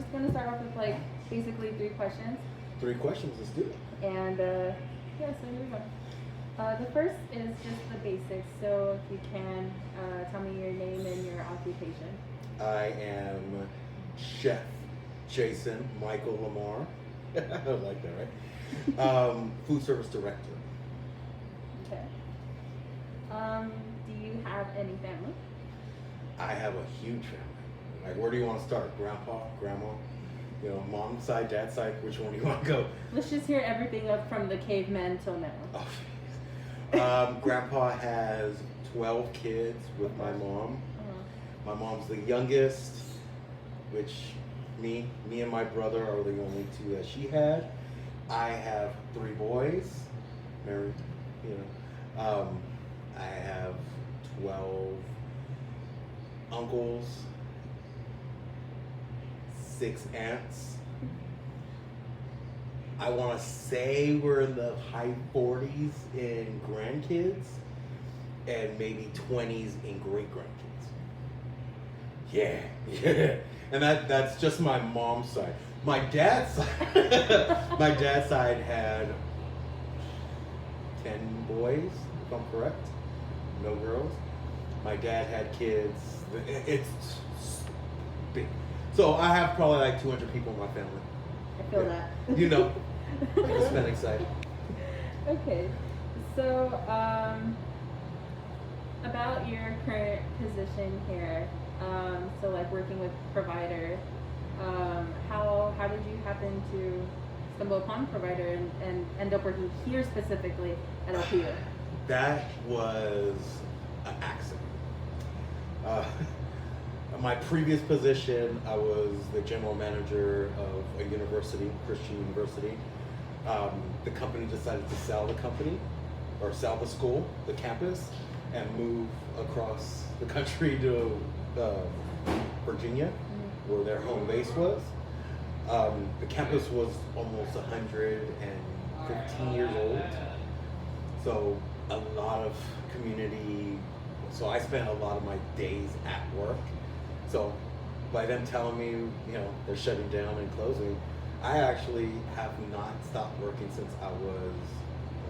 just gonna start off with like basically 3 questions. 3 questions, let's do it. And yeah, so here we go. The first is just the basics. So if you can tell me your name and your occupation. I am Chef Jason Michael Lamar. I like that, right? Food service director. Okay. Do you have any family? I have a huge family. Like, where do you want to start? Grandpa, grandma, you know, mom's side, dad's side. Which one do you want to go? Let's just hear everything up from the cavemen till now. Oh, Grandpa has 12 kids with my mom. My mom's the youngest, which me and my brother are the only 2 that she had. I have 3 boys, married, you know. I have 12 uncles, 6 aunts. I want to say we're in the high 40s in grandkids and maybe 20s in great grandkids. Yeah, yeah. And that's just my mom's side. My dad's side, my dad's side had 10 boys, if I'm correct. No girls. My dad had kids. It's big. So I have probably like 200 people in my family. I feel that. You know, Hispanic side. Okay, so about your current position here, so like working with provider, how did you happen to stumble upon provider and end up working here specifically at LPU? That was an accident. My previous position, I was the general manager of a university, Christian university. The company decided to sell the company, or sell the school, the campus, and move across the country to Virginia, where their home base was. The campus was almost 115 years old, so a lot of community. So I spent a lot of my days at work. So by them telling me, you know, they're shutting down and closing, I actually have not stopped working since I was,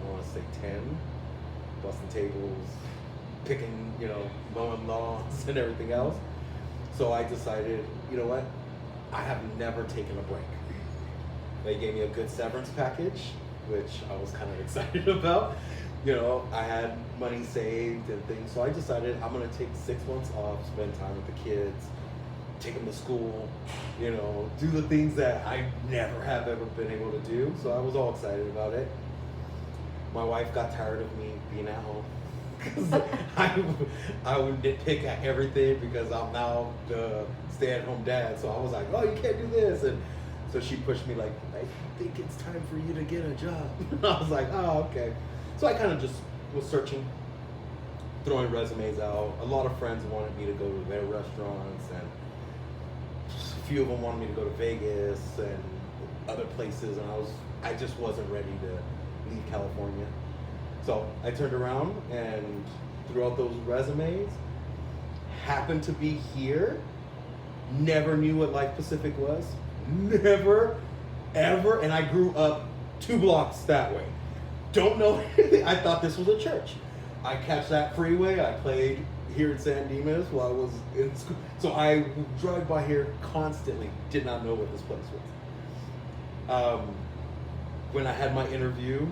I want to say 10, busting tables, picking, you know, mowing lawns and everything else. So I decided, you know what, I have never taken a break. They gave me a good severance package, which I was kind of excited about. You know, I had money saved and things, so I decided I'm gonna take 6 months off, spend time with the kids, take them to school, you know, do the things that I never have ever been able to do. So I was all excited about it. My wife got tired of me being at home because I would nitpick at everything because I'm now the stay-at-home dad. So I was like, oh, you can't do this, and so she pushed me like, I think it's time for you to get a job. And I was like, oh, okay. So I kind of just was searching, throwing resumes out. A lot of friends wanted me to go to their restaurants, and a few of them wanted me to go to Vegas and other places, and I just wasn't ready to leave California. So I turned around and threw out those resumes, happened to be here, never knew what Life Pacific was, never, ever, and I grew up 2 blocks that way. Don't know anything. I thought this was a church. I catch that freeway. I played here in San Dimas while I was in school. So I drive by here constantly. Did not know what this place was. When I had my interview,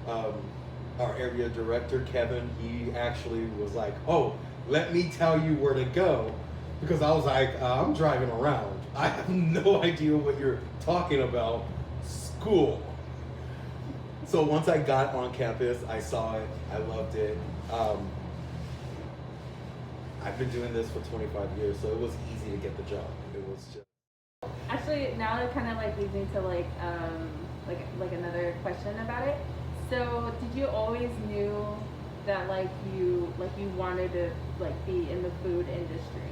our area director, Kevin, he actually was like, oh, let me tell you where to go. Because I was like, I'm driving around. I have no idea what you're talking about. School. So once I got on campus, I saw it, I loved it. I've been doing this for 25 years, so it was easy to get the job. It was just... Actually, now it kind of like leads me to like another question about it. So did you always knew that you wanted to like be in the food industry?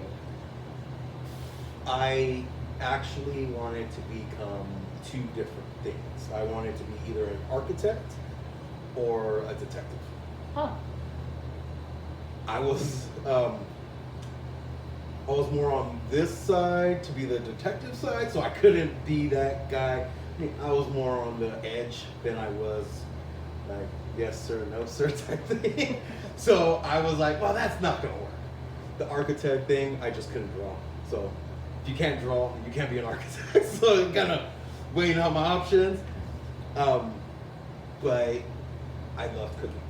I actually wanted to become 2 different things. I wanted to be either an architect or a detective. Huh. I was, I was more on this side to be the detective side, so I couldn't be that guy. I mean, I was more on the edge than I was like yes sir, no sir type thing. So I was like, well, that's not gonna work. The architect thing, I just couldn't draw. So if you can't draw, you can't be an architect. So kind of weighing out my options. But I loved cooking.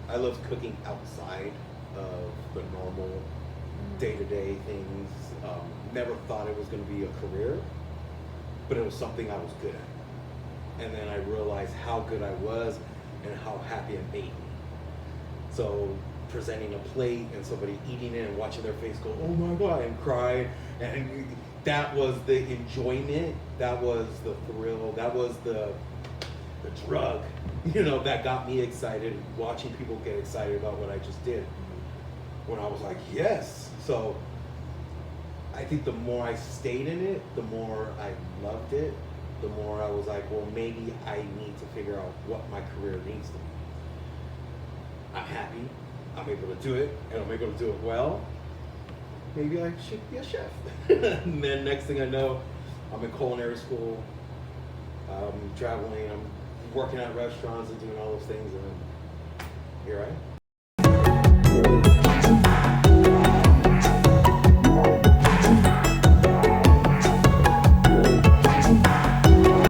I loved cooking outside of the normal day-to-day things. Never thought it was going to be a career, but it was something I was good at. And then I realized how good I was and how happy it made me. So presenting a plate and somebody eating it and watching their face go, oh my God, and cry, and that was the enjoyment, that was the thrill, that was the drug, that got me excited, watching people get excited about what I just did. When I was like, yes. So I think the more I stayed in it, the more I loved it, the more I was like, well, maybe I need to figure out what my career needs to be. I'm happy, I'm able to do it, and I'm able to do it well. Maybe I should be a chef. And then next thing I know, I'm in culinary school, I'm traveling, I'm working at restaurants and doing all those things, and then here I am.